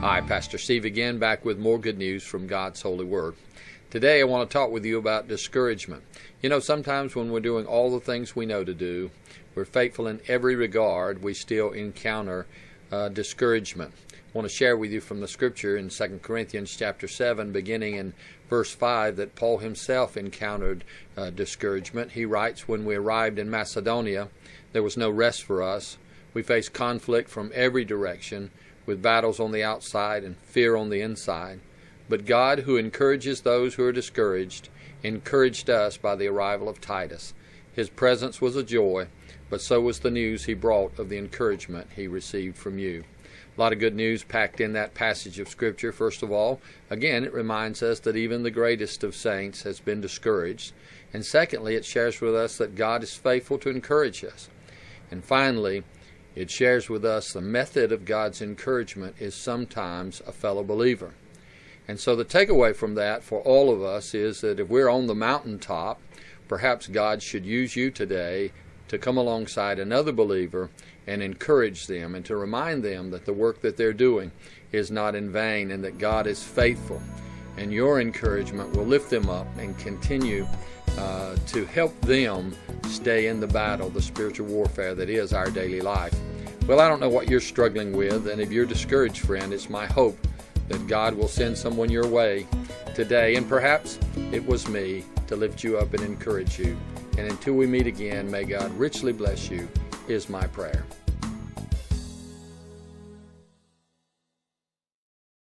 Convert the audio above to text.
Hi, Pastor Steve again, back with more good news from God's holy word. Today I want to talk with you about discouragement. You know, sometimes when we're doing all the things we know to do, we're faithful in every regard, we still encounter discouragement. I want to share with you from the scripture in 2 Corinthians chapter 7, beginning in verse 5, that Paul himself encountered discouragement. He writes, "When we arrived in Macedonia, there was no rest for us. We faced conflict from every direction, with battles on the outside and fear on the inside. But God, who encourages those who are discouraged, encouraged us by the arrival of Titus. His presence was a joy, but so was the news he brought of the encouragement he received from you." A lot of good news packed in that passage of Scripture. First of all, again, it reminds us that even the greatest of saints has been discouraged. And secondly, it shares with us that God is faithful to encourage us. And finally, it shares with us the method of God's encouragement is sometimes a fellow believer. And so the takeaway from that for all of us is that if we're on the mountaintop, perhaps God should use you today to come alongside another believer and encourage them and to remind them that the work that they're doing is not in vain and that God is faithful. And your encouragement will lift them up and continue to help them stay in the battle, the spiritual warfare that is our daily life. Well, I don't know what you're struggling with, and if you're discouraged, friend, it's my hope that God will send someone your way today, and perhaps it was me, to lift you up and encourage you. And until we meet again, may God richly bless you, is my prayer.